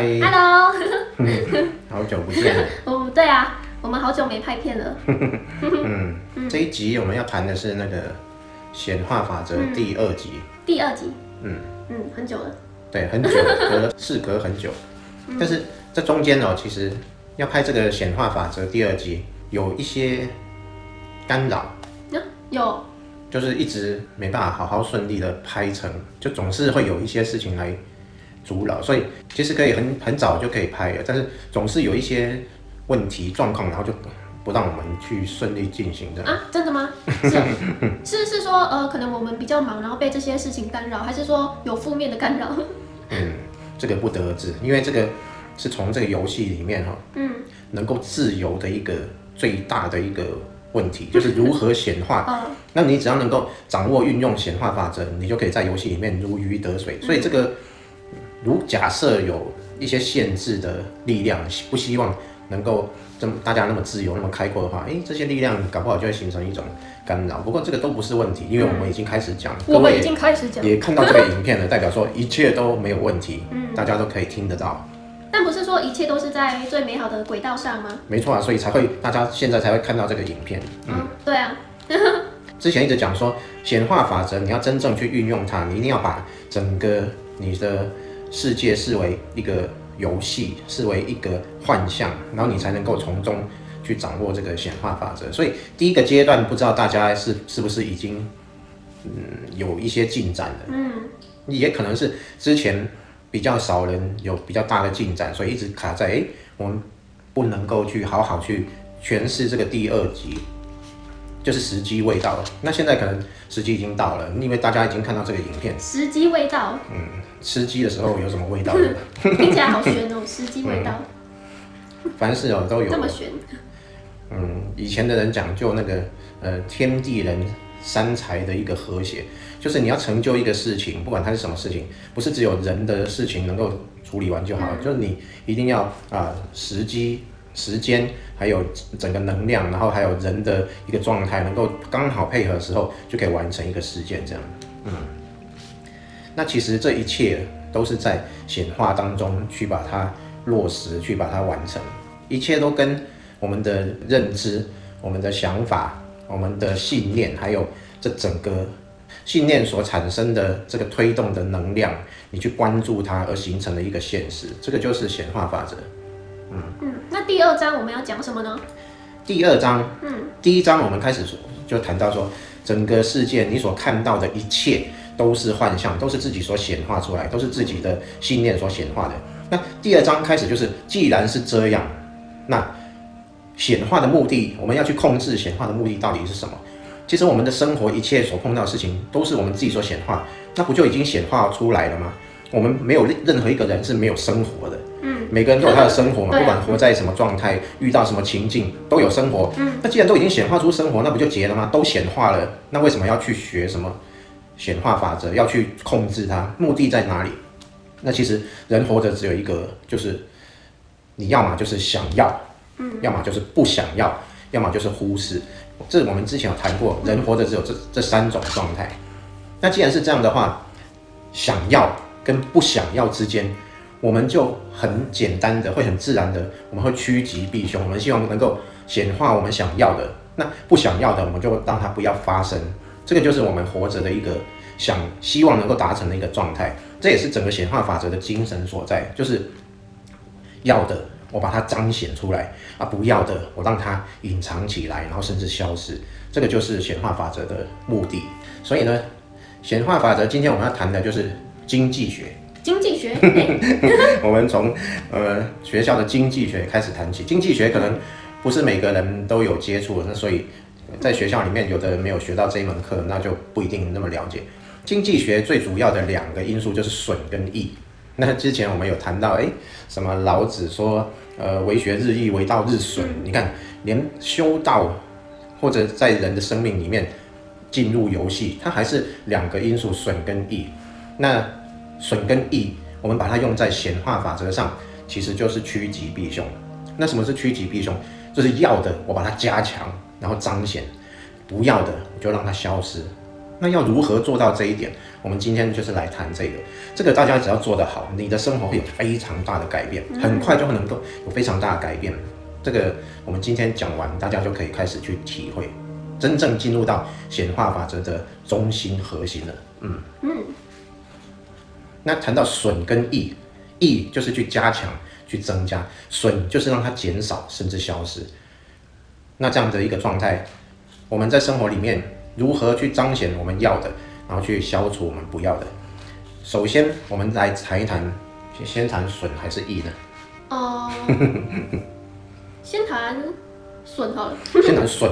嗨 ，Hello，好久不见了。哦，对啊，我们好久没拍片了。这一集我们要谈的是那个显化法则第2集。第2集，嗯，很久了。对，很久了，事隔很久。但是这中间哦，其实要拍这个显化法则第2集，有一些干扰，有，就是一直没办法好好顺利的拍成，就总是会有一些事情来阻扰，所以其实可以很早就可以拍了，但是总是有一些问题状况，然后就不让我们去顺利进行的。啊，真的吗？是说可能我们比较忙，然后被这些事情干扰，还是说有负面的干扰？这个不得而知，因为这个是从这个游戏里面能够自由的一个最大的一个问题，就是如何显化。那你只要能够掌握运用显化法则，你就可以在游戏里面如鱼得水。所以这个如假设有一些限制的力量，不希望能够大家那么自由、那么开阔的话，这些力量搞不好就会形成一种干扰。不过这个都不是问题，因为我们已经开始讲，我们已经开始讲，也看到这个影片了，代表说一切都没有问题，大家都可以听得到。但不是说一切都是在最美好的轨道上吗？没错啊，所以大家现在才会看到这个影片。对啊。之前一直讲说显化法则，你要真正去运用它，你一定要把整个你的世界视为一个游戏，视为一个幻象，然后你才能够从中去掌握这个显化法则。所以第一个阶段，不知道大家是不是已经有一些进展了？也可能是之前比较少人有比较大的进展，所以一直卡在我们不能够去好好去诠释这个第2集。就是时机未到了，那现在可能时机已经到了，因为大家已经看到这个影片。时机未到。吃鸡的时候有什么味道呢？听起来好悬哦，时机未到。凡事都有。这么悬。以前的人讲究那个天地人三才的一个和谐，就是你要成就一个事情，不管它是什么事情，不是只有人的事情能够处理完就好了，就是你一定要时机、时间，还有整个能量，然后还有人的一个状态，能够刚好配合的时候，就可以完成一个事件这样。那其实这一切都是在显化当中去把它落实，去把它完成，一切都跟我们的认知、我们的想法、我们的信念，还有这整个信念所产生的这个推动的能量，你去关注它而形成的一个现实，这个就是显化法则。那第2章我们要讲什么呢？第2章，第1章我们开始就谈到说，整个世界你所看到的一切都是幻象，都是自己所显化出来，都是自己的信念所显化的。那第2章开始就是，既然是这样，那显化的目的，我们要去控制显化的目的到底是什么？其实我们的生活一切所碰到的事情，都是我们自己所显化，那不就已经显化出来了吗？我们没有任何一个人是没有生活的。每个人都有他的生活嘛，不管活在什么状态，遇到什么情境，都有生活。那既然都已经显化出生活，那不就结了吗？都显化了，那为什么要去学什么显化法则，要去控制它？目的在哪里？那其实人活着只有一个，就是你要么就是想要，要么就是不想要，要么就是忽视。这我们之前有谈过，人活着只有这3种状态。那既然是这样的话，想要跟不想要之间，我们就很简单的，会很自然的，我们会趋吉避凶。我们希望能够显化我们想要的，那不想要的，我们就让它不要发生。这个就是我们活着的一个希望能够达成的一个状态。这也是整个显化法则的精神所在，就是要的我把它彰显出来，不要的我让它隐藏起来，然后甚至消失。这个就是显化法则的目的。所以呢，显化法则今天我们要谈的就是经济学。经济学，我们从学校的经济学开始谈起。经济学可能不是每个人都有接触的，那所以在学校里面有的人没有学到这一门课，那就不一定那么了解。经济学最主要的2个因素就是损跟益。那之前我们有谈到，什么老子说，为学日益，为道日损。你看，连修道或者在人的生命里面进入游戏，它还是2个因素，损跟益。那损跟益，我们把它用在显化法则上，其实就是趋吉避凶。那什么是趋吉避凶？就是要的我把它加强，然后彰显；不要的我就让它消失。那要如何做到这一点？我们今天就是来谈这个大家只要做得好，你的生活会有非常大的改变，很快就能够有非常大的改变。这个我们今天讲完，大家就可以开始去体会，真正进入到显化法则的中心核心了。那谈到损跟益，益就是去加强、去增加，损就是让它减少甚至消失。那这样的一个状态，我们在生活里面如何去彰显我们要的，然后去消除我们不要的？首先，我们来谈一谈，先谈损还是益呢？先谈损好了。先谈损，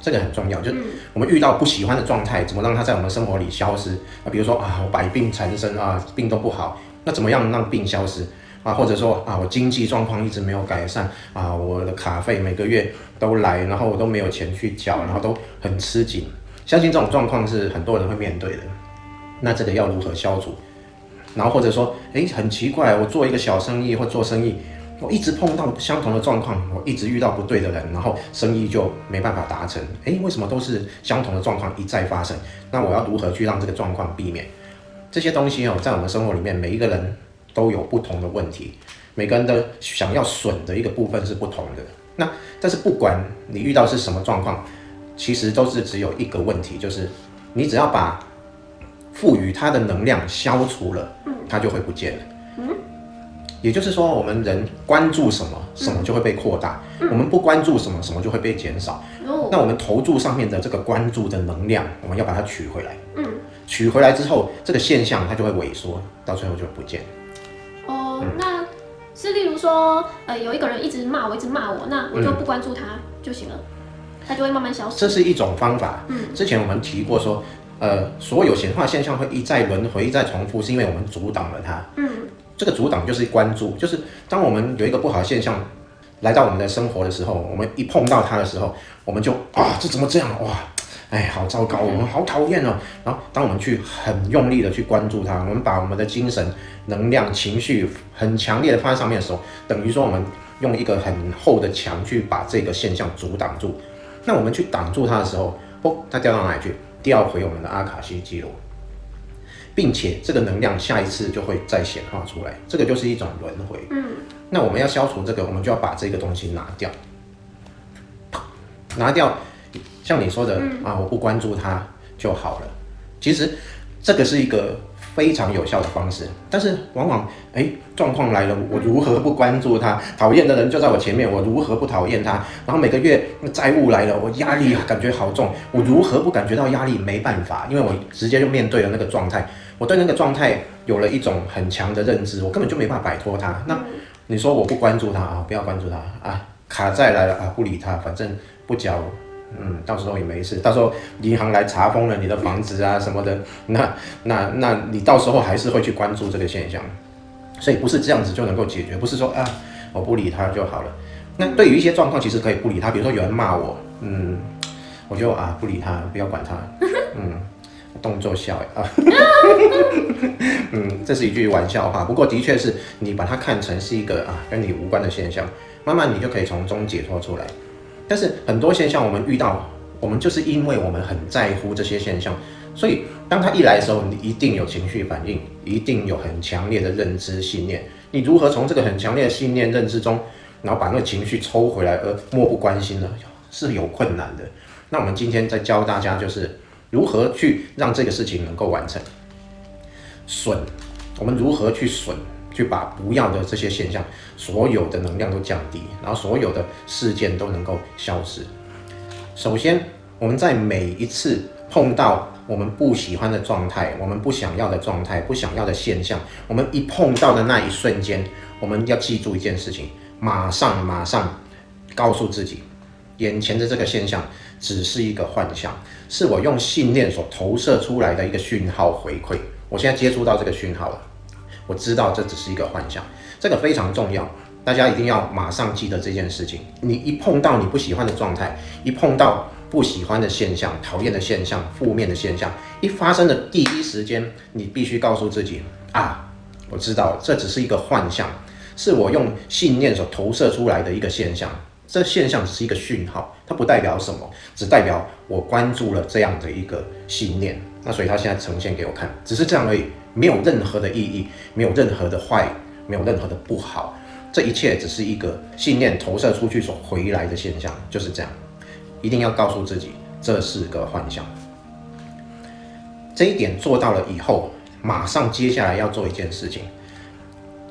这个很重要，就是我们遇到不喜欢的状态，怎么让它在我们生活里消失？比如说我百病缠身病都不好，那怎么样让病消失？或者说我经济状况一直没有改善我的卡费每个月都来，然后我都没有钱去缴，然后都很吃紧。相信这种状况是很多人会面对的。那这个要如何消除？然后或者说，很奇怪，我做一个小生意或做生意，我一直碰到相同的状况，我一直遇到不对的人，然后生意就没办法达成。为什么都是相同的状况一再发生？那我要如何去让这个状况避免？这些东西在我们生活里面，每一个人都有不同的问题，每个人的想要损的一个部分是不同的。但是不管你遇到是什么状况，其实都是只有一个问题，就是你只要把赋予它的能量消除了，它就会不见了。也就是说，我们人关注什么，什么就会被扩大；我们不关注什么，什么就会被减少。那我们投注上面的这个关注的能量，我们要把它取回来。取回来之后，这个现象它就会萎缩，到最后就不见。那是例如说，有一个人一直骂我，那我就不关注他就行了，他就会慢慢消失。这是一种方法。之前我们提过说，所有显化现象会一再轮回、一再重复，是因为我们阻挡了它。这个阻挡就是关注，就是当我们有一个不好的现象来到我们的生活的时候，我们一碰到它的时候，我们就这怎么这样？好糟糕，我们好讨厌哦。然后当我们去很用力的去关注它，我们把我们的精神、能量、情绪很强烈的放在上面的时候，等于说我们用一个很厚的墙去把这个现象阻挡住。那我们去挡住它的时候，它掉到哪里去？调回我们的阿卡西记录，并且这个能量下一次就会再显化出来，这个就是一种轮回。那我们要消除这个，我们就要把这个东西拿掉。像你说的我不关注它就好了。其实这个是一个非常有效的方式，但是往往状况来了，我如何不关注它？讨厌的人就在我前面，我如何不讨厌他？然后每个月债务来了，我压力感觉好重，我如何不感觉到压力？没办法，因为我直接就面对了那个状态，我对那个状态有了一种很强的认知，我根本就没办法摆脱它。那你说我不关注它不要关注它卡债来了不理它，反正不缴。到时候也没事，到时候银行来查封了你的房子什么的，那你到时候还是会去关注这个现象，所以不是这样子就能够解决，不是说我不理他就好了。那对于一些状况，其实可以不理他，比如说有人骂我，我就不理他，不要管他，动作笑这是一句玩笑话，不过的确是你把它看成是一个跟你无关的现象，慢慢你就可以从中解脱出来。但是很多现象我们遇到，我们就是因为我们很在乎这些现象，所以当它一来的时候，你一定有情绪反应，一定有很强烈的认知信念。你如何从这个很强烈的信念认知中，然后把那个情绪抽回来而漠不关心呢？是有困难的。那我们今天在教大家，就是如何去让这个事情能够完成。损，我们如何去损？去把不要的这些现象，所有的能量都降低，然后所有的事件都能够消失。首先，我们在每一次碰到我们不喜欢的状态，我们不想要的状态，不想要的现象，我们一碰到的那一瞬间，我们要记住一件事情，马上告诉自己，眼前的这个现象只是一个幻象，是我用信念所投射出来的一个讯号回馈。我现在接触到这个讯号了，我知道这只是一个幻象，这个非常重要，大家一定要马上记得这件事情。你一碰到你不喜欢的状态，一碰到不喜欢的现象、讨厌的现象、负面的现象，一发生的第一时间，你必须告诉自己我知道这只是一个幻象，是我用信念所投射出来的一个现象，这现象只是一个讯号，它不代表什么，只代表我关注了这样的一个信念。那所以它现在呈现给我看，只是这样而已，没有任何的意义，没有任何的坏，没有任何的不好。这一切只是一个信念投射出去所回来的现象，就是这样。一定要告诉自己，这是个幻象。这一点做到了以后，马上接下来要做一件事情。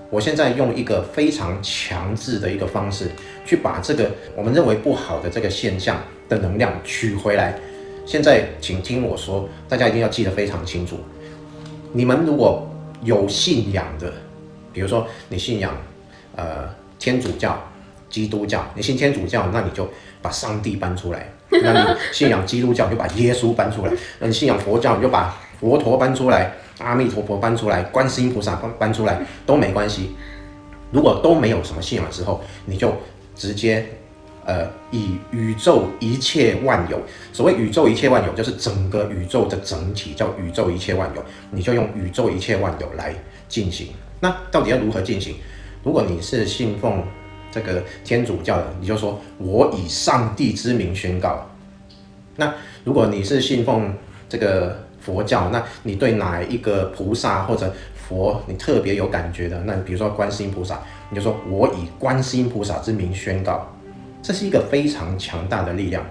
我现在用一个非常强制的一个方式，去把这个我们认为不好的这个现象的能量取回来。现在请听我说，大家一定要记得非常清楚。你们如果有信仰的，比如说你信仰天主教、基督教，你信天主教，那你就把上帝搬出来；那你信仰基督教，你就把耶稣搬出来；那你信仰佛教，你就把佛陀搬出来。阿弥陀佛搬出来，观世音菩萨搬出来都没关系。如果都没有什么信仰的时候，你就直接以宇宙一切万有，所谓宇宙一切万有，就是整个宇宙的整体，叫宇宙一切万有。你就用宇宙一切万有来进行。那到底要如何进行？如果你是信奉这个天主教的，你就说我以上帝之名宣告。那如果你是信奉这个佛教，那你对哪一个菩萨或者佛你特别有感觉的？那比如说观世音菩萨，你就说我以观世音菩萨之名宣告。这是一个非常强大的力量，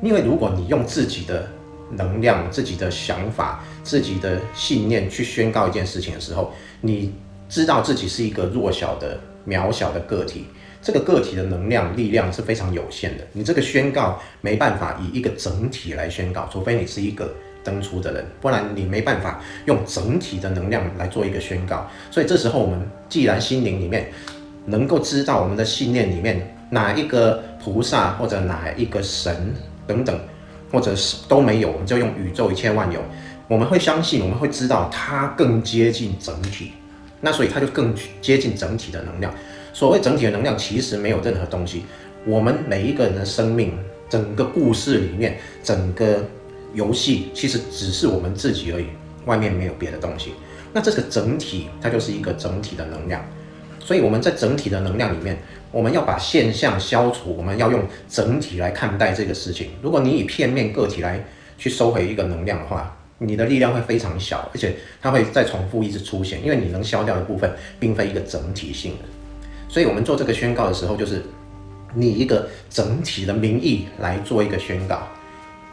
因为如果你用自己的能量、自己的想法、自己的信念去宣告一件事情的时候，你知道自己是一个弱小的、渺小的个体，这个个体的能量、力量是非常有限的。你这个宣告没办法以一个整体来宣告，除非你是一个登出的人，不然你没办法用整体的能量来做一个宣告。所以这时候我们既然心灵里面能够知道我们的信念里面哪一个菩萨或者哪一个神等等，或者是都没有，我们就用宇宙一切万有，我们会相信，我们会知道它更接近整体，那所以它就更接近整体的能量。所谓整体的能量，其实没有任何东西，我们每一个人的生命，整个故事里面，整个游戏其实只是我们自己而已，外面没有别的东西。那这个整体，它就是一个整体的能量。所以我们在整体的能量里面，我们要把现象消除，我们要用整体来看待这个事情。如果你以片面个体来去收回一个能量的话，你的力量会非常小，而且它会再重复一直出现，因为你能消掉的部分并非一个整体性的。所以我们做这个宣告的时候，就是你一个整体的名义来做一个宣告。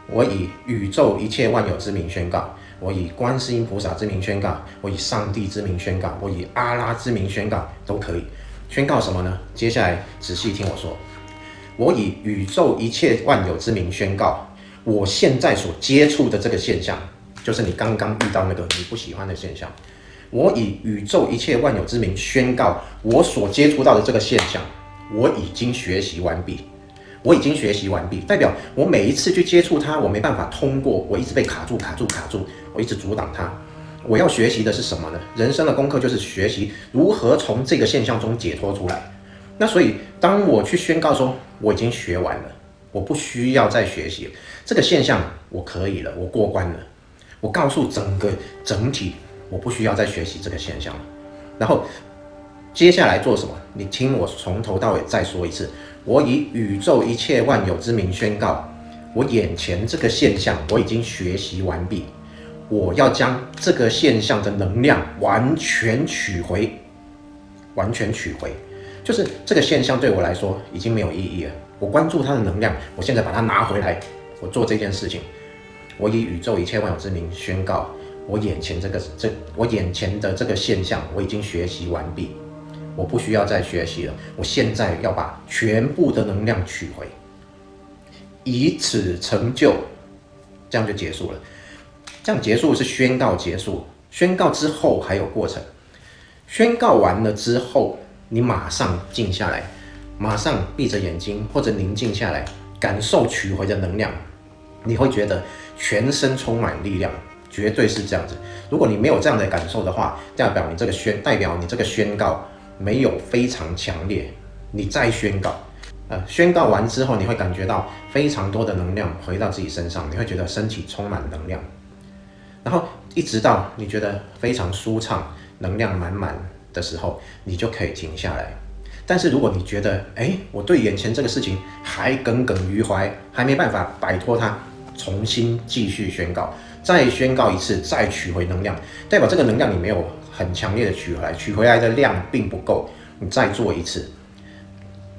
我以宇宙一切万有之名宣告，我以观世音菩萨之名宣告，我以上帝之名宣告，我以阿拉之名宣告，都可以。宣告什么呢？接下来仔细听我说。我以宇宙一切万有之名宣告，我现在所接触的这个现象，就是你刚刚遇到那个你不喜欢的现象。我以宇宙一切万有之名宣告，我所接触到的这个现象，我已经学习完毕。我已经学习完毕，代表我每一次去接触它，我没办法通过，我一直被卡住，我一直阻挡它。我要学习的是什么呢？人生的功课就是学习如何从这个现象中解脱出来。那所以，当我去宣告说我已经学完了，我不需要再学习了，这个现象我可以了，我过关了。我告诉整个整体，我不需要再学习这个现象了。然后接下来做什么？你听我从头到尾再说一次。我以宇宙一切万有之名宣告，我眼前这个现象我已经学习完毕，我要将这个现象的能量完全取回，就是这个现象对我来说已经没有意义了。我关注它的能量，我现在把它拿回来，我做这件事情。我以宇宙一切万有之名宣告，我眼前的这个现象我已经学习完毕。我不需要再学习了，我现在要把全部的能量取回，以此成就，这样就结束了。这样结束是宣告结束，宣告之后还有过程。宣告完了之后，你马上静下来，马上闭着眼睛或者宁静下来，感受取回的能量，你会觉得全身充满力量，绝对是这样子。如果你没有这样的感受的话，代表你这个宣告没有非常强烈，你再宣告，宣告完之后，你会感觉到非常多的能量回到自己身上，你会觉得身体充满能量，然后一直到你觉得非常舒畅、能量满满的时候，你就可以停下来。但是如果你觉得，我对眼前这个事情还耿耿于怀，还没办法摆脱它，重新继续宣告，再宣告一次，再取回能量，代表这个能量你没有很强烈的取回来，取回来的量并不够，你再做一次。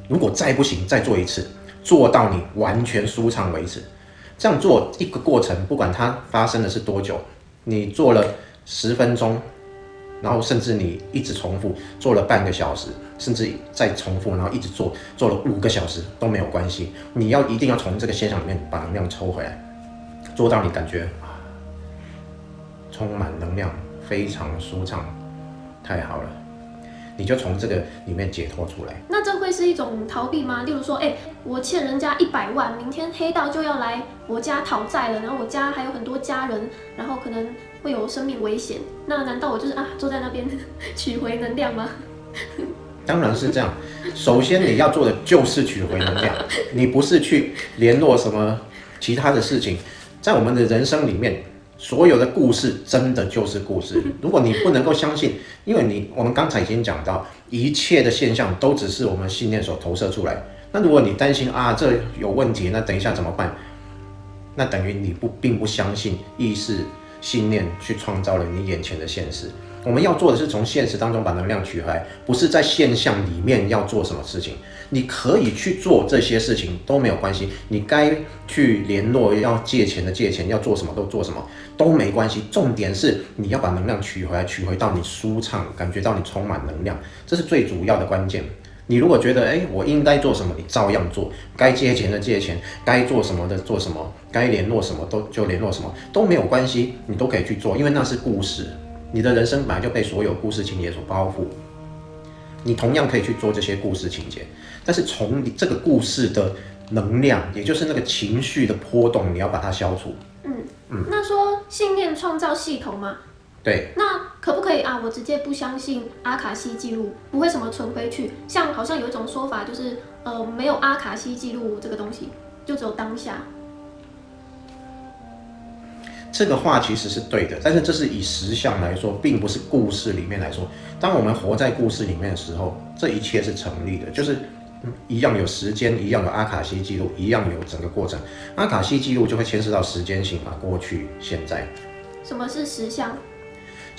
如果再不行，再做一次，做到你完全舒畅为止。这样做一个过程，不管它发生的是多久，你做了10分钟，然后甚至你一直重复做了半个小时，甚至再重复，然后一直做了5个小时都没有关系。你一定要从这个现象里面把能量抽回来，做到你感觉充满能量，非常舒畅，太好了。你就从这个里面解脱出来。那这会是一种逃避吗？例如说，我欠人家100万，明天黑道就要来我家讨债了，然后我家还有很多家人，然后可能会有生命危险。那难道我就是坐在那边取回能量吗？当然是这样。首先你要做的就是取回能量，你不是去联络什么其他的事情。在我们的人生里面，所有的故事真的就是故事。如果你不能够相信，因为我们刚才已经讲到，一切的现象都只是我们信念所投射出来。那如果你担心这有问题，那等一下怎么办？那等于你并不相信意识信念去创造了你眼前的现实。我们要做的是从现实当中把能量取回来，不是在现象里面要做什么事情。你可以去做这些事情都没有关系，你该去联络要借钱的借钱，要做什么都做什么都没关系。重点是你要把能量取回来，取回到你舒畅，感觉到你充满能量，这是最主要的关键。你如果觉得我应该做什么，你照样做，该借钱的借钱，该做什么的做什么，该联络什么就联络什么，都没有关系，你都可以去做，因为那是故事。你的人生本来就被所有故事情节所包覆，你同样可以去做这些故事情节，但是从你这个故事的能量，也就是那个情绪的波动，你要把它消除。那说信念创造系统吗？对。那可不可以我直接不相信阿卡西记录，不会什么存回去？像好像有一种说法，就是没有阿卡西记录这个东西，就只有当下。这个话其实是对的，但是这是以实相来说，并不是故事里面来说。当我们活在故事里面的时候，这一切是成立的，就是一样有时间，一样有阿卡西记录，一样有整个过程。阿卡西记录就会牵涉到时间性嘛，过去、现在。什么是实相？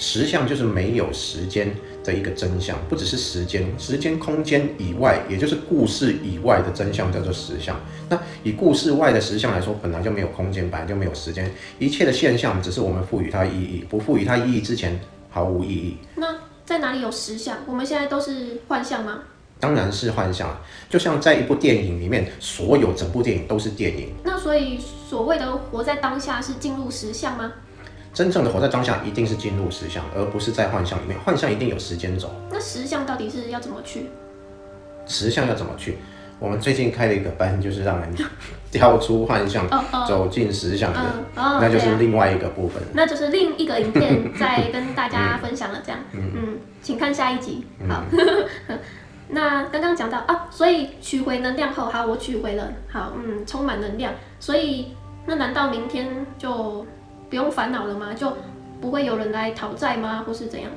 实相就是没有时间的一个真相，不只是时间、空间以外，也就是故事以外的真相叫做实相。那以故事外的实相来说，本来就没有空间，本来就没有时间，一切的现象只是我们赋予它意义，不赋予它意义之前毫无意义。那在哪里有实相？我们现在都是幻象吗？当然是幻象，就像在一部电影里面，整部电影都是电影。那所以所谓的活在当下是进入实相吗？真正的活在当下一定是进入实相，而不是在幻象里面。幻象一定有时间轴。那实相到底是要怎么去？实相要怎么去？我们最近开了一个班，就是让人跳出幻象，走进实相的，那就是另外一个部分。那就是另一个影片再跟大家分享了，这样。请看下一集。好。那刚刚讲到所以取回能量后，好，我取回了，好，充满能量，所以那难道明天就不用烦恼了吗？就不会有人来讨债吗？或是怎样？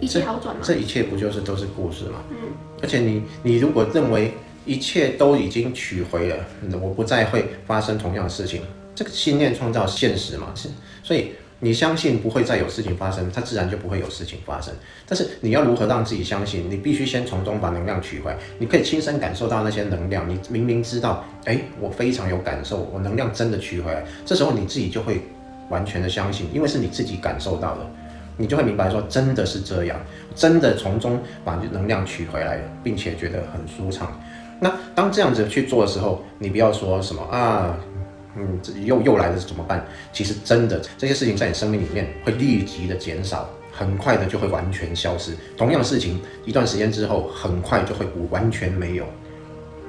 一切好转吗？这一切不就是都是故事吗？而且你如果认为一切都已经取回了，我不再会发生同样的事情，这个信念创造现实嘛，所以你相信不会再有事情发生，它自然就不会有事情发生。但是你要如何让自己相信？你必须先从中把能量取回来。你可以亲身感受到那些能量，你明明知道，我非常有感受，我能量真的取回来。这时候你自己就会完全的相信，因为是你自己感受到的，你就会明白说真的是这样，真的从中把能量取回来了，并且觉得很舒畅。那当这样子去做的时候，你不要说什么又来了怎么办？其实真的这些事情在你生命里面会立即的减少，很快的就会完全消失。同样的事情一段时间之后，很快就会完全没有。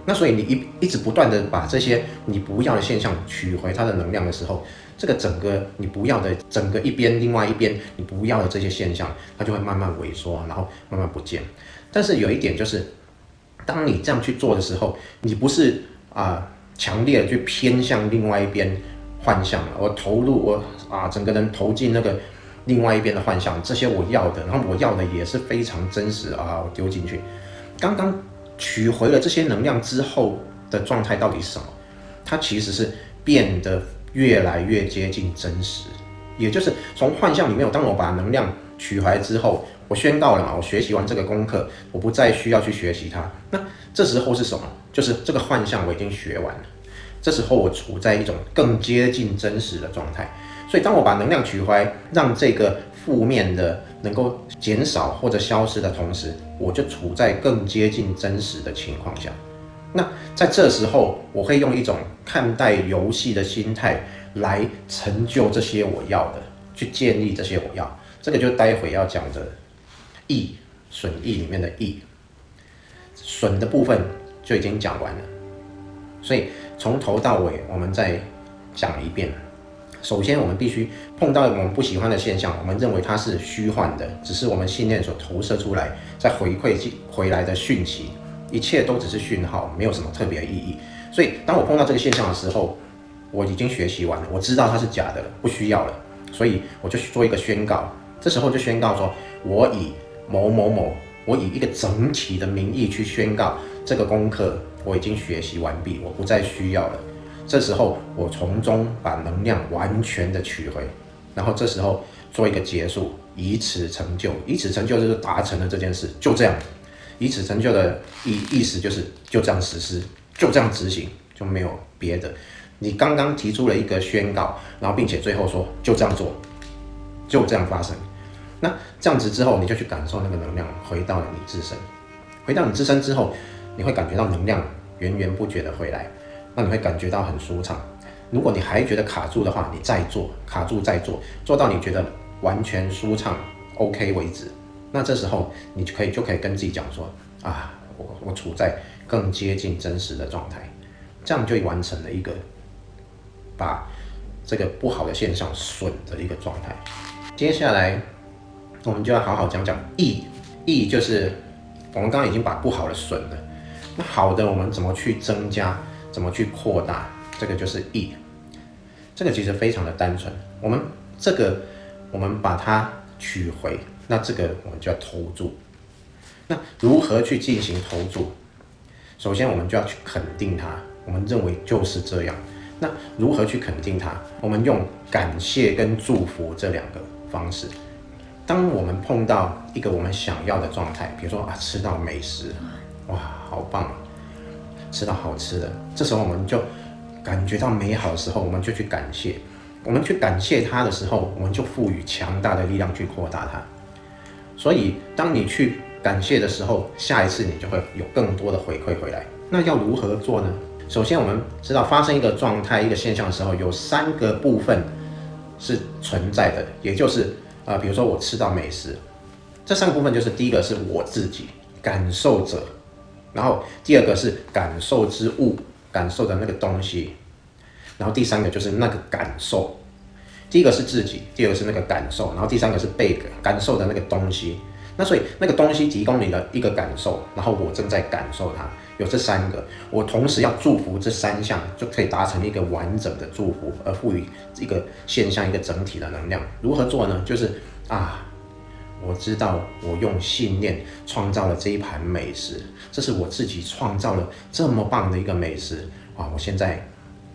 那所以你一直不断的把这些你不要的现象取回它的能量的时候，这个整个你不要的整个一边，另外一边你不要的这些现象，它就会慢慢萎缩，然后慢慢不见。但是有一点就是，当你这样去做的时候，你不是强烈的去偏向另外一边幻象，我投入我整个人投进那个另外一边的幻象，这些我要的，然后我要的也是非常真实我丢进去。刚刚取回了这些能量之后的状态到底是什么？它其实是变得越来越接近真实，也就是从幻象里面，当我把能量取回来之后，我宣告了嘛，我学习完这个功课，我不再需要去学习它。那这时候是什么？就是这个幻象我已经学完了，这时候我处在一种更接近真实的状态。所以当我把能量取回来，让这个负面的能够减少或者消失的同时，我就处在更接近真实的情况下。那在这时候，我会用一种看待游戏的心态来成就这些我要的，去建立这些我要。这个就待会要讲的益损益里面的益，损的部分就已经讲完了。所以从头到尾，我们再讲一遍。首先，我们必须碰到我们不喜欢的现象，我们认为它是虚幻的，只是我们信念所投射出来，再回馈回来的讯息，一切都只是讯号，没有什么特别的意义。所以，当我碰到这个现象的时候，我已经学习完了，我知道它是假的了，不需要了，所以我就做一个宣告。这时候就宣告说，我以某某某，我以一个整体的名义去宣告这个功课我已经学习完毕，我不再需要了。这时候我从中把能量完全的取回，然后这时候做一个结束，以此成就。以此成就就是达成了这件事，就这样。以此成就的意思就是就这样实施，就这样执行，就没有别的。你刚刚提出了一个宣告，然后并且最后说就这样做，就这样发生。那这样子之后，你就去感受那个能量回到了你自身，回到你自身之后，你会感觉到能量源源不绝的回来，那你会感觉到很舒畅。如果你还觉得卡住的话，你再做，卡住再做，做到你觉得完全舒畅 OK 为止。那这时候你就可以跟自己讲说啊，我处在更接近真实的状态，这样就完成了一个把这个不好的现象损的一个状态。接下来我们就要好好讲讲益。益就是我们刚刚已经把不好的损了，那好的我们怎么去增加，怎么去扩大，这个就是益。这个其实非常的单纯，我们把它取回，那这个我们就要投注。那如何去进行投注？首先我们就要去肯定它，我们认为就是这样。那如何去肯定它？我们用感谢跟祝福这两个方式。当我们碰到一个我们想要的状态，比如说吃到美食，哇，好棒，吃到好吃的，这时候我们就感觉到美好的时候，我们就去感谢。我们去感谢它的时候，我们就赋予强大的力量去扩大它。所以，当你去感谢的时候，下一次你就会有更多的回馈回来。那要如何做呢？首先，我们知道发生一个状态、一个现象的时候，有3个部分是存在的，也就是比如说我吃到美食，这3个部分就是第一个是我自己感受者，然后第二个是感受之物，感受的那个东西，然后第3个就是那个感受。第一个是自己，第二个是那个感受，然后第3个是被感受的那个东西。那所以那个东西提供你的一个感受，然后我正在感受它，有这3个，我同时要祝福这3项，就可以达成一个完整的祝福，而赋予一个现象一个整体的能量。如何做呢？就是我知道我用信念创造了这一盘美食，这是我自己创造了这么棒的一个美食我现在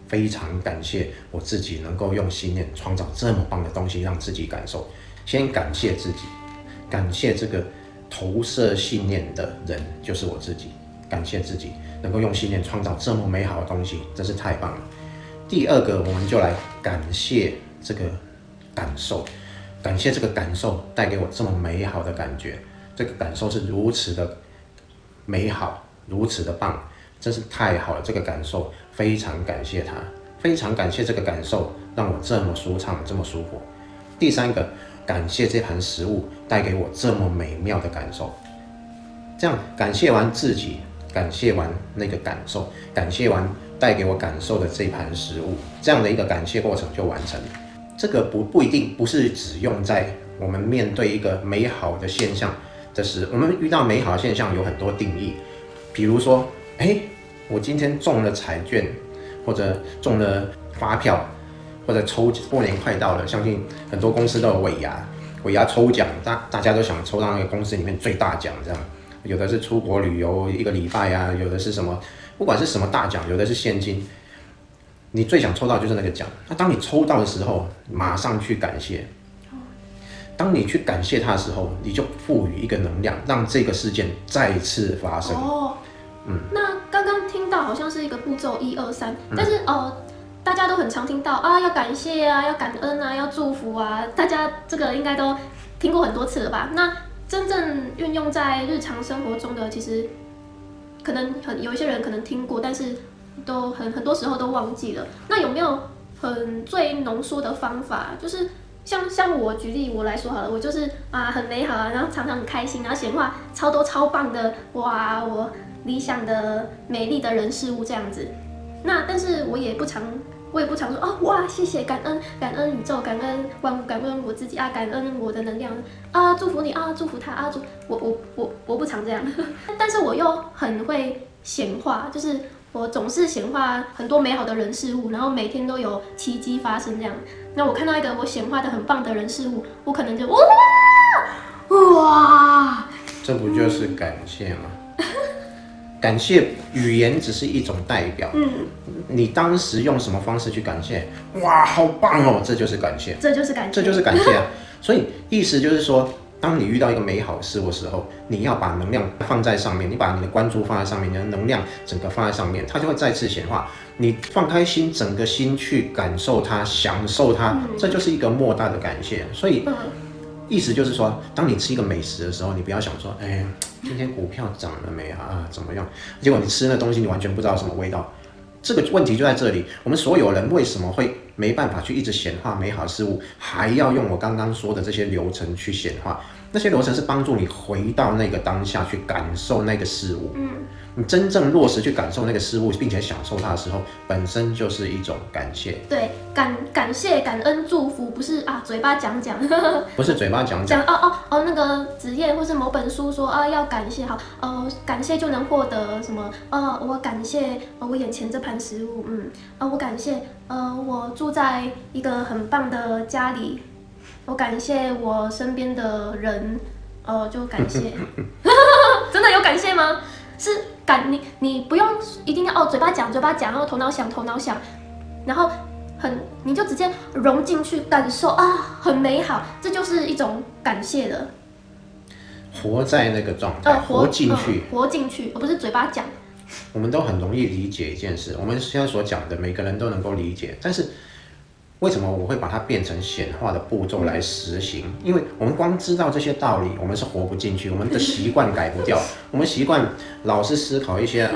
非常感谢我自己能够用信念创造这么棒的东西让自己感受。先感谢自己，感谢这个投射信念的人就是我自己，感谢自己能够用信念创造这么美好的东西，真是太棒了。第2个，我们就来感谢这个感受，感谢这个感受带给我这么美好的感觉，这个感受是如此的美好，如此的棒，真是太好了。这个感受非常感谢它，非常感谢这个感受让我这么舒畅，这么舒服。第3个，感谢这盘食物带给我这么美妙的感受。这样感谢完自己，感谢完那个感受，感谢完带给我感受的这盘食物，这样的一个感谢过程就完成了。这个不一定不是只用在我们面对一个美好的现象的时，我们遇到美好的现象有很多定义，比如说我今天中了彩券，或者中了发票，或者过年快到了，相信很多公司都有尾牙抽奖，大家都想抽到那个公司里面最大奖，这样有的是出国旅游1个礼拜啊，有的是什么，不管是什么大奖，有的是现金，你最想抽到就是那个奖。那当你抽到的时候，马上去感谢。当你去感谢它的时候，你就赋予一个能量，让这个事件再次发生。那刚刚听到好像是一个步骤1、2、3，但是大家都很常听到啊，要感谢啊，要感恩啊，要祝福啊，大家这个应该都听过很多次了吧？那真正运用在日常生活中的，其实可能有一些人可能听过，但是都很多时候都忘记了。那有没有最浓缩的方法？就是像我举例我来说好了，我就是很美好啊，然后常常很开心，然后显化超多超棒的哇，我理想的美丽的人事物这样子。那但是我也不常说哇，谢谢，感恩宇宙，感恩万物，感恩我自己啊，感恩我的能量啊，祝福你啊，祝福他啊，我不常这样，但是我又很会显化，就是我总是显化很多美好的人事物，然后每天都有奇迹发生这样。那我看到一个我显化的很棒的人事物，我可能就哇，这不就是感谢吗？感谢语言只是一种代表，你当时用什么方式去感谢？哇，好棒哦，这就是感谢，这就是感谢啊！所以意思就是说，当你遇到一个美好的事物的时候，你要把能量放在上面，你把你的关注放在上面，你的能量整个放在上面，它就会再次显化。你放开心，整个心去感受它，享受它，这就是一个莫大的感谢。所以。意思就是说，当你吃一个美食的时候，你不要想说，今天股票涨了没啊？怎么样？结果你吃那东西，你完全不知道什么味道。这个问题就在这里。我们所有人为什么会没办法去一直显化美好的事物，还要用我刚刚说的这些流程去显化？那些流程是帮助你回到那个当下去感受那个事物。你真正落实去感受那个事物，并且享受它的时候，本身就是一种感谢。对，感谢、感恩、祝福，不是嘴巴讲，不是嘴巴讲，那个纸页或是某本书说要感谢，好，感谢就能获得什么？我感谢我眼前这盘食物，我感谢我住在一个很棒的家里，我感谢我身边的人，就感谢。真的有感谢吗？是你不用一定要嘴巴讲，然后头脑想，然后你就直接融进去感受很美好，这就是一种感谢了。活在那个状态，活进去，而不是嘴巴讲。我们都很容易理解一件事，我们现在所讲的每个人都能够理解，但是为什么我会把它变成显化的步骤来实行？因为我们光知道这些道理，我们是活不进去，我们的习惯改不掉，我们习惯老是思考一些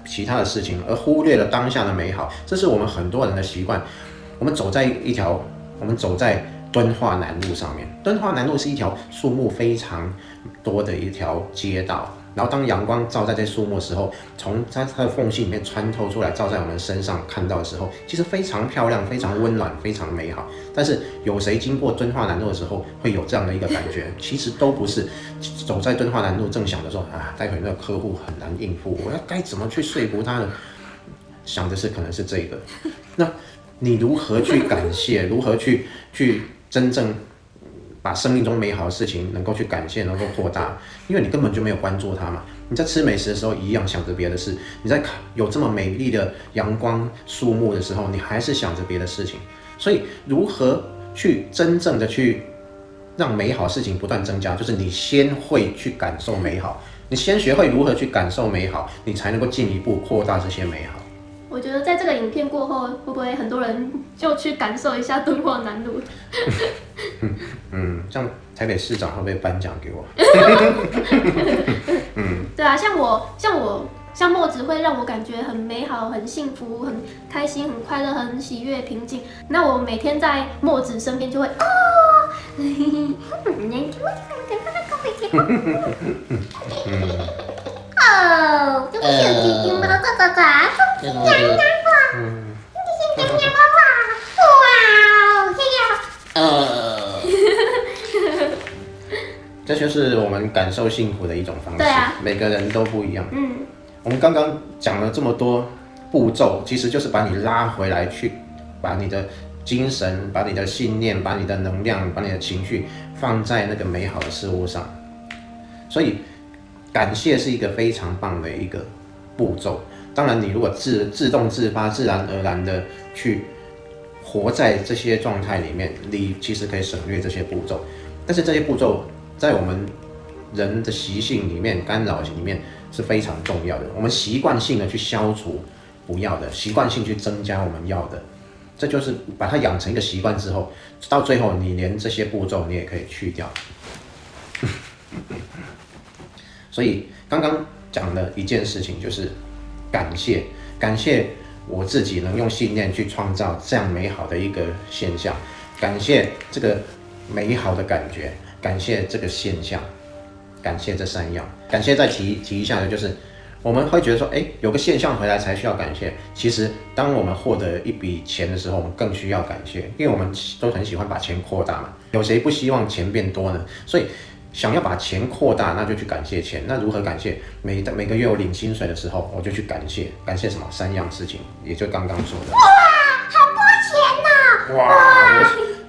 其他的事情，而忽略了当下的美好，这是我们很多人的习惯。我们走在敦化南路上面，敦化南路是一条树木非常多的一条街道。然后当阳光照在这树木的时候，从它的缝隙里面穿透出来，照在我们身上看到的时候，其实非常漂亮、非常温暖、非常美好。但是有谁经过敦化南路的时候会有这样的一个感觉？其实都不是。走在敦化南路，正想着说待会那个客户很难应付，我要该怎么去说服他呢？想的是可能是这个。那你如何去感谢？如何去真正把生命中美好的事情能够去感谢，能够扩大？因为你根本就没有关注它嘛。你在吃美食的时候一样想着别的事，你在有这么美丽的阳光树木的时候，你还是想着别的事情。所以如何去真正的去让美好事情不断增加，就是你先会去感受美好，你先学会如何去感受美好，你才能够进一步扩大这些美好。我觉得在这个影片过后，会不会很多人就去感受一下敦化南路？这样台北市长会不会颁奖给我？对啊，像墨子会让我感觉很美好、很幸福、很开心、很快乐、很喜悦、平静。那我每天在墨子身边就会这不是有弟弟吗？这就是我们感受幸福的一种方式。对啊，每个人都不一样。我们刚刚讲了这么多步骤，其实就是把你拉回来，去把你的精神、把你的信念、把你的能量、把你的情绪放在那个美好的事物上。所以感谢是一个非常棒的一个步骤。当然，你如果自动自发、自然而然的去活在这些状态里面，你其实可以省略这些步骤。但是这些步骤在我们人的习性里面、干扰里面是非常重要的。我们习惯性的去消除不要的，习惯性去增加我们要的，这就是把它养成一个习惯之后，到最后你连这些步骤你也可以去掉。所以刚刚讲的一件事情就是感谢，感谢我自己能用信念去创造这样美好的一个现象，感谢这个美好的感觉，感谢这个现象，感谢这3样。感谢再提一下的就是，我们会觉得说，有个现象回来才需要感谢。其实，当我们获得一笔钱的时候，我们更需要感谢，因为我们都很喜欢把钱扩大嘛。有谁不希望钱变多呢？所以，想要把钱扩大，那就去感谢钱。那如何感谢？每个月我领薪水的时候，我就去感谢什么3样事情，也就刚刚说的。哇，好多钱呐！哇，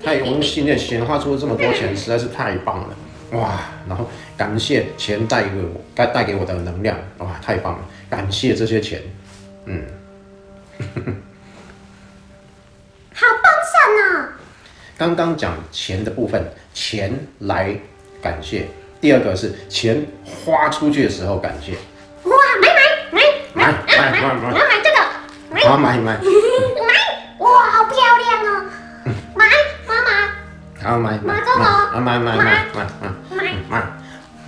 我用信念显化出这么多钱，实在是太棒了。哇，然后感谢钱带给我的能量，哇，太棒了！感谢这些钱，好丰盛哦。刚刚讲钱的部分，钱来感谢；第二个是钱花出去的时候感谢。哇，买，我要买这个，好买，哇，好漂亮哦！买，好买，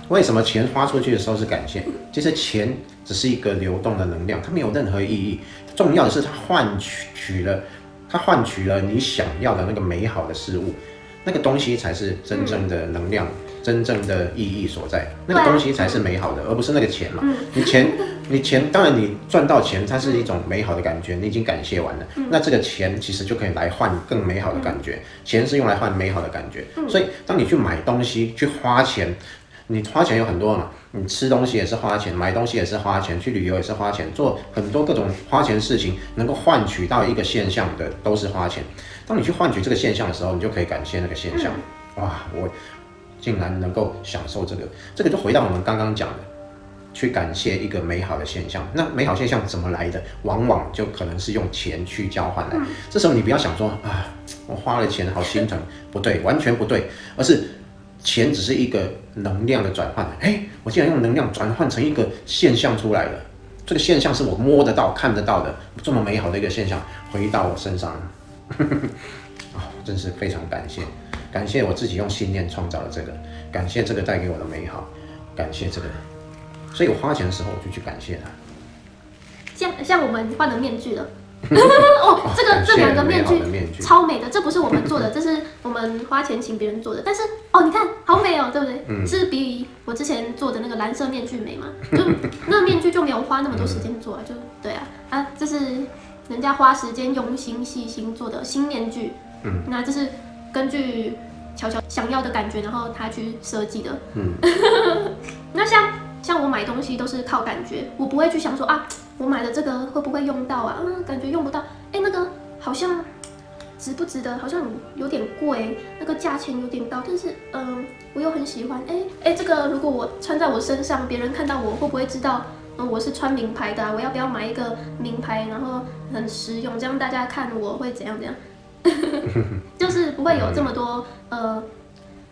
为什么钱花出去的时候是感谢？其实钱只是一个流动的能量，它没有任何意义。重要的是它换取了你想要的那个美好的事物，那个东西才是真正的能量，真正的意义所在。那个东西才是美好的，而不是那个钱嘛。你钱，当然你赚到钱，它是一种美好的感觉，你已经感谢完了。那这个钱其实就可以来换更美好的感觉。钱是用来换美好的感觉，所以当你去买东西、去花钱。你花钱有很多嘛，你吃东西也是花钱，买东西也是花钱，去旅游也是花钱，做很多各种花钱的事情，能够换取到一个现象的都是花钱。当你去换取这个现象的时候，你就可以感谢那个现象。哇，我竟然能够享受这个就回到我们刚刚讲的，去感谢一个美好的现象。那美好现象怎么来的？往往就可能是用钱去交换来。这时候你不要想说啊，我花了钱好心疼，不对，完全不对，而是钱只是一个能量的转换。我竟然用能量转换成一个现象出来了，这个现象是我摸得到、看得到的，这么美好的一个现象回到我身上，真是非常感谢我自己用信念创造了这个，感谢这个带给我的美好，感谢这个，所以我花钱的时候我就去感谢它。像我们换了面具了。这2个面具超美的，这不是我们做的，这是我们花钱请别人做的。但是你看好美哦，对不对？是比我之前做的那个蓝色面具美嘛？就那个面具就没有花那么多时间做啊，就对啊，这是人家花时间用心细心做的新面具。那这是根据乔乔想要的感觉，然后他去设计的。那像我买东西都是靠感觉，我不会去想说啊，我买的这个会不会用到啊？感觉用不到，那个好像值不值得？好像有点贵，那个价钱有点高，但是我又很喜欢。这个如果我穿在我身上，别人看到我会不会知道我是穿名牌的啊？我要不要买一个名牌，然后很实用，这样大家看我会怎样？就是不会有这么多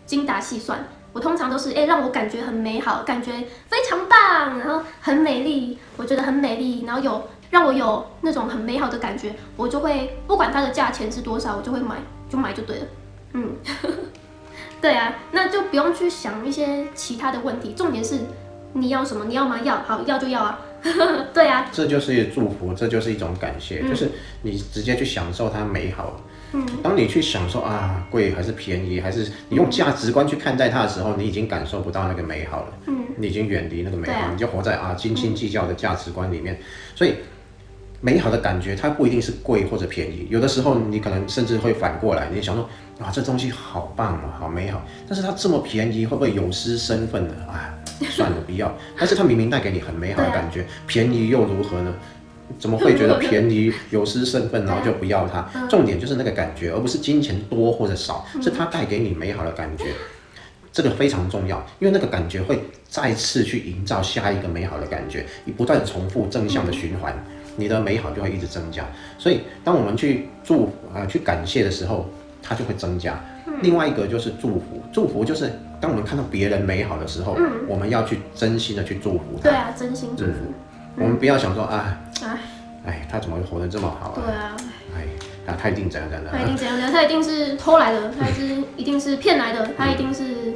精打细算。我通常都是让我感觉很美好，感觉非常棒，然后很美丽，我觉得很美丽，然后让我有那种很美好的感觉，我就会不管它的价钱是多少，我就会买就对了。对啊，那就不用去想一些其他的问题，重点是你要什么，你要吗？要，好，要就要啊。对啊，这就是祝福，这就是一种感谢，就是你直接去享受它美好。当你去想说啊，贵还是便宜，还是你用价值观去看待它的时候，你已经感受不到那个美好了。你已经远离那个美好，你就活在斤斤计较的价值观里面。所以，美好的感觉它不一定是贵或者便宜，有的时候你可能甚至会反过来，你想说啊，这东西好棒啊，好美好，但是它这么便宜，会不会有失身份呢？算了，不要。但是它明明带给你很美好的感觉，便宜又如何呢？怎么会觉得便宜有失身份，然后就不要它？重点就是那个感觉，而不是金钱多或者少，是它带给你美好的感觉。这个非常重要，因为那个感觉会再次去营造下一个美好的感觉，你不断重复正向的循环，你的美好就会一直增加。所以当我们去去感谢的时候，它就会增加。另外一个就是祝福，祝福就是当我们看到别人美好的时候，我们要去真心的去祝福他。对啊，真心祝福。我们不要想说他怎么活得这么好啊？对啊，他一定怎样怎样，他一定怎样怎样，他一定是偷来的，他一定是骗来的，他一定是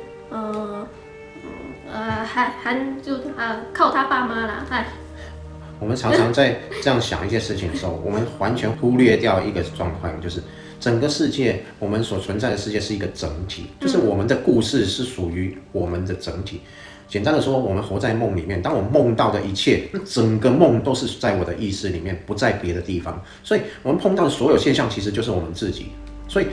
靠他爸妈啦，我们常常在这样想一些事情的时候，我们完全忽略掉一个状况，就是整个世界，我们所存在的世界是一个整体，就是我们的故事是属于我们的整体。简单的说，我们活在梦里面，当我梦到的一切，那整个梦都是在我的意识里面，不在别的地方。所以，我们碰到的所有现象，其实就是我们自己。所以，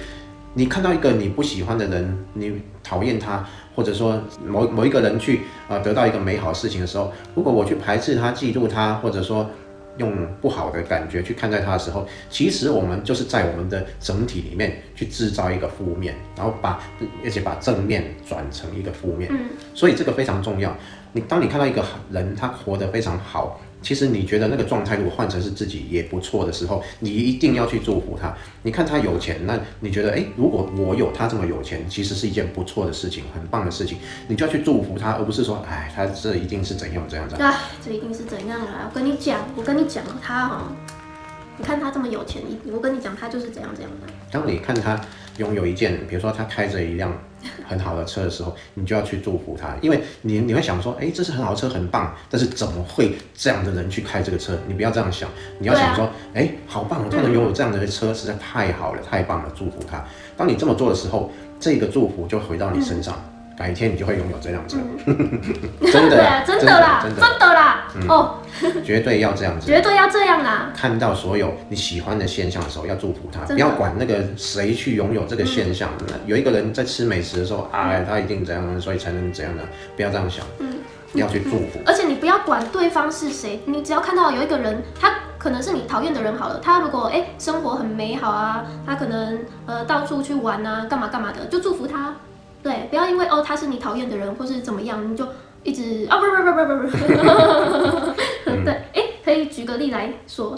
你看到一个你不喜欢的人，你讨厌他，或者说某一个人去得到一个美好的事情的时候，如果我去排斥他、嫉妒他，或者说用不好的感觉去看待他的时候，其实我们就是在我们的整体里面去制造一个负面，然后而且把正面转成一个负面。所以这个非常重要。当你看到一个人他活得非常好，其实你觉得那个状态如果换成是自己也不错的时候，你一定要去祝福他。你看他有钱，那你觉得如果我有他这么有钱，其实是一件不错的事情，很棒的事情，你就要去祝福他，而不是说他这一定是怎样怎样怎样。这一定是怎样啊！我跟你讲，他你看他这么有钱，我跟你讲，他就是怎样怎样的。当你看他拥有一件，比如说他开着一辆很好的车的时候，你就要去祝福他，因为你会想说，这是很好的车，很棒，但是怎么会这样的人去开这个车？你不要这样想，你要想说，好棒，他能拥有这样的车，实在太好了，太棒了，祝福他。当你这么做的时候，这个祝福就回到你身上。改天你就会拥有这辆车，真的啦，真的啦，绝对要这样子，绝对要这样啦。看到所有你喜欢的现象的时候，要祝福他，不要管那个谁去拥有这个现象。有一个人在吃美食的时候，他一定怎样，所以才能怎样的，不要这样想，要去祝福。而且你不要管对方是谁，你只要看到有一个人，他可能是你讨厌的人好了，他如果生活很美好啊，他可能到处去玩啊，干嘛干嘛的，就祝福他。对，不要因为他是你讨厌的人，或是怎么样，你就一直不，对，可以举个例来说，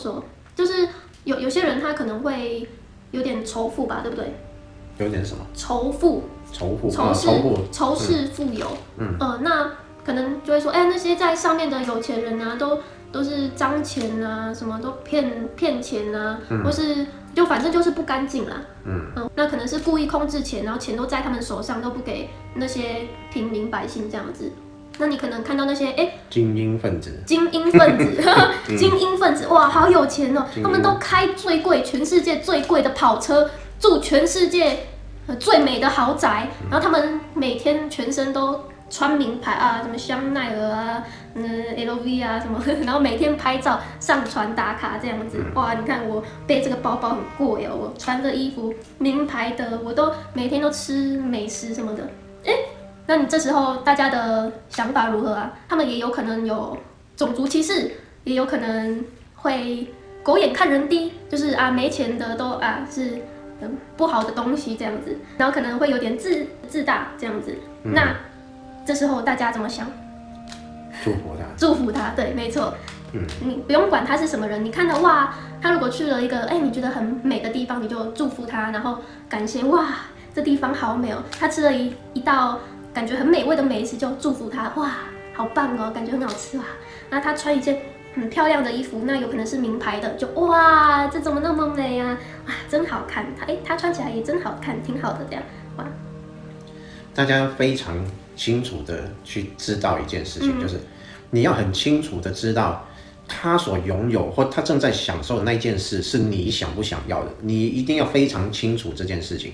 就是有些人他可能会有点仇富吧，对不对？有点什么？仇富，仇视富有。那可能就会说，那些在上面的有钱人啊，都是脏钱啊，什么都骗钱啊，或是就反正就是不干净啦。那可能是故意控制钱，然后钱都在他们手上，都不给那些平民百姓这样子。那你可能看到那些精英分子，哇，好有钱哦！他们都开全世界最贵的跑车，住全世界最美的豪宅，然后他们每天全身都穿名牌啊，什么香奈儿啊，LV 啊什么，然后每天拍照上传打卡这样子。哇，你看我背这个包包很贵哦，我穿的衣服名牌的，我都每天都吃美食什么的。那你这时候大家的想法如何啊？他们也有可能有种族歧视，也有可能会狗眼看人低，就是没钱的都是不好的东西这样子，然后可能会有点自大这样子。那这时候大家怎么想？祝福他，对，没错。你不用管他是什么人，你看到哇，他如果去了一个你觉得很美的地方，你就祝福他，然后感谢哇，这地方好美哦。他吃了一道感觉很美味的美食，就祝福他，哇，好棒哦，感觉很好吃哇。那他穿一件很漂亮的衣服，那有可能是名牌的，就哇，这怎么那么美啊？哇，真好看，他穿起来也真好看，挺好的这样，哇。大家非常清楚的去知道一件事情，就是你要很清楚的知道他所拥有或他正在享受的那件事是你想不想要的，你一定要非常清楚这件事情。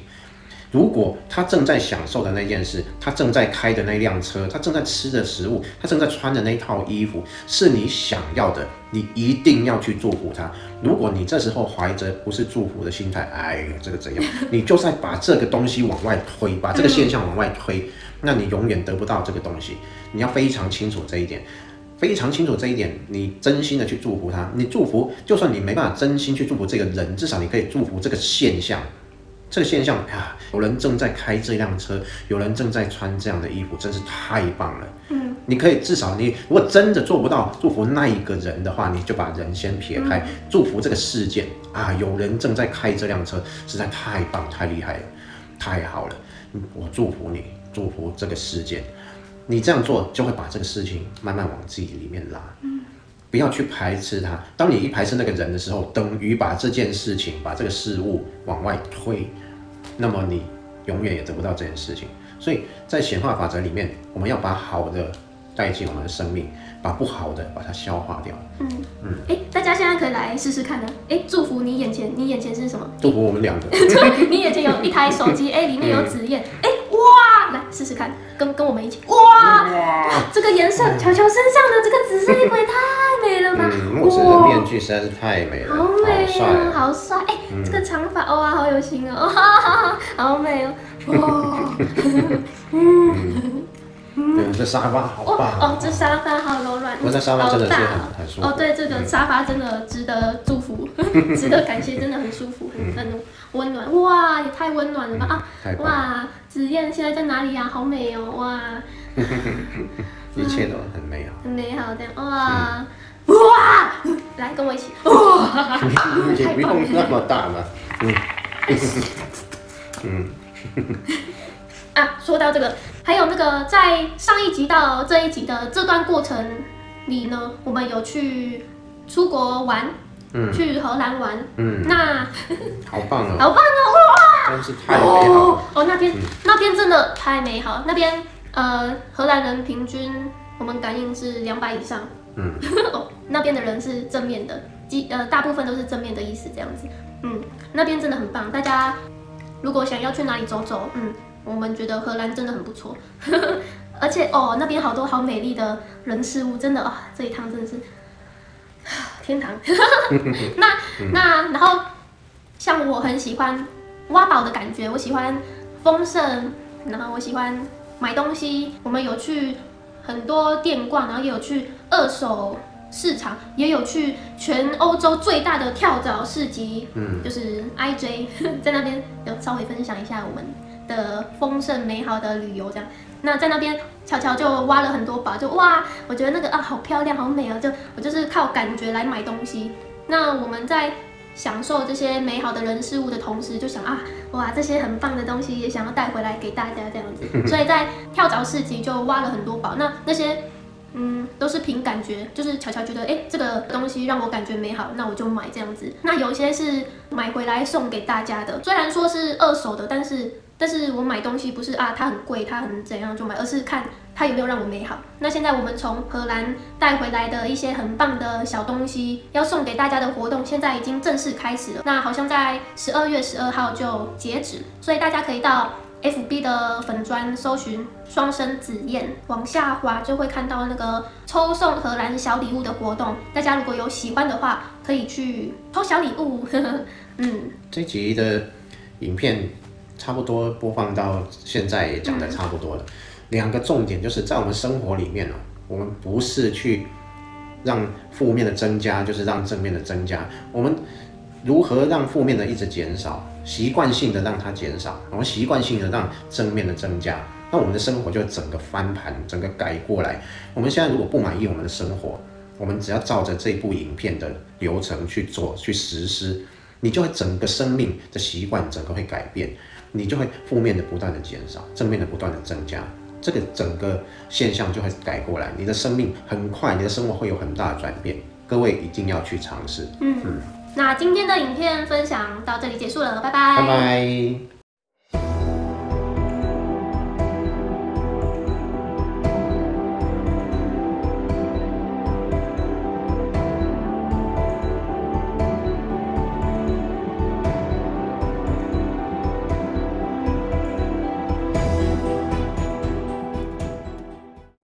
如果他正在享受的那件事，他正在开的那辆车，他正在吃的食物，他正在穿的那套衣服是你想要的，你一定要去祝福他。如果你这时候怀着不是祝福的心态，这个怎样，你就在把这个东西往外推，把这个现象往外推，那你永远得不到这个东西。你要非常清楚这一点，非常清楚这一点，你真心的去祝福他。你祝福，就算你没办法真心去祝福这个人，至少你可以祝福这个现象。这个现象啊，有人正在开这辆车，有人正在穿这样的衣服，真是太棒了。你可以至少你如果真的做不到祝福那一个人的话，你就把人先撇开，祝福这个事件啊，有人正在开这辆车，实在太棒、太厉害了，太好了。我祝福你，祝福这个事件。你这样做就会把这个事情慢慢往自己里面拉。不要去排斥它。当你一排斥那个人的时候，等于把这件事情、把这个事物往外推，那么你永远也得不到这件事情。所以在显化法则里面，我们要把好的带进我们的生命，把不好的把它消化掉。大家现在可以来试试看呢。祝福你眼前是什么？祝福我们两个。你眼前有一台手机，里面有紫焰，哇，来试试看，跟我们一起，哇，这个颜色，乔乔身上的这个紫色衣服也太美了吧！牧师的面具实在是太美了，好美哦，好帅！这个长发，哇，好有型哦，好美哦，哇，对，这沙发好棒哦，这沙发好柔软，这沙发真的是很舒服。哦，对，这个沙发真的值得祝福，值得感谢，真的很舒服，很温暖，哇，也太温暖了吧！啊，哇，紫燕现在在哪里呀？好美哦，哇，一切都很美好，很美好的，哇，哇，来跟我一起，哇，也不用那么大嘛，啊，说到这个，还有那个在上一集到这一集的这段过程里呢，我们有去出国玩，去荷兰玩，那好棒哦，好棒哦，哇，真是太美好了。哦，那边真的太美好，那边荷兰人平均我们感应是200以上，那边的人是正面的，大部分都是正面的意思这样子，那边真的很棒，大家如果想要去哪里走走，我们觉得荷兰真的很不错，而且那边好多好美丽的人事物，真的啊，这一趟真的是天堂。然后像我很喜欢挖宝的感觉，我喜欢丰盛，然后我喜欢买东西。我们有去很多店逛，然后也有去二手市场，也有去全欧洲最大的跳蚤市集，就是 IJ， 在那边有稍微分享一下我们的丰盛美好的旅游这样。那在那边乔乔就挖了很多宝，就哇，我觉得那个好漂亮，好美哦，我就是靠感觉来买东西。那我们在享受这些美好的人事物的同时，就想哇，这些很棒的东西也想要带回来给大家这样子。所以在跳蚤市集就挖了很多宝，那些都是凭感觉，就是乔乔觉得这个东西让我感觉美好，那我就买这样子。那有些是买回来送给大家的，虽然说是二手的，但是我买东西不是它很贵，它很怎样就买，而是看它有没有让我美好。那现在我们从荷兰带回来的一些很棒的小东西，要送给大家的活动，现在已经正式开始了。那好像在12月12号就截止，所以大家可以到FB 的粉专搜寻双生紫燕，往下滑就会看到那个抽送荷兰小礼物的活动。大家如果有喜欢的话，可以去抽小礼物。这集的影片差不多播放到现在也讲的差不多了。2个重点就是在我们生活里面我们不是去让负面的增加，就是让正面的增加。我们如何让负面的一直减少，习惯性的让它减少，然后习惯性的让正面的增加，那我们的生活就整个翻盘，整个改过来。我们现在如果不满意我们的生活，我们只要照着这部影片的流程去做，去实施，你就会整个生命的习惯整个会改变，你就会负面的不断的减少，正面的不断的增加，这个整个现象就会改过来，你的生命很快，你的生活会有很大的转变。各位一定要去尝试。那今天的影片分享到这里结束了，拜拜。拜拜。